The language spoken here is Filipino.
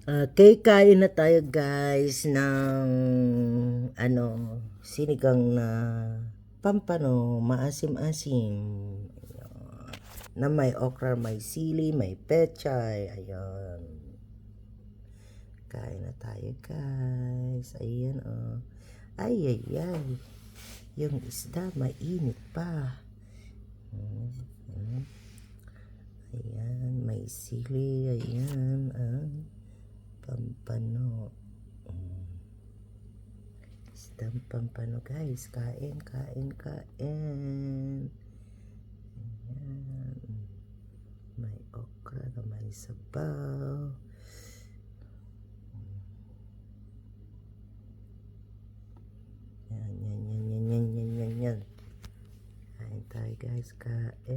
Okay, kain na tayo guys ng sinigang na pampano, maasim-asim. Ayan. Na may okra, may sili, may pechay. Ayan. Kain na tayo guys. Ayan oh. Ay, ay, ay. Yung isda, mainit pa. Ayan, may sili. Ayan, pampano. Isdang pampano guys. Kain, kain, kain. Ayan. May okra, may sabaw. Yan, yan, yan, yan, yan, yan, yan, yan. Kain tayo guys, kain.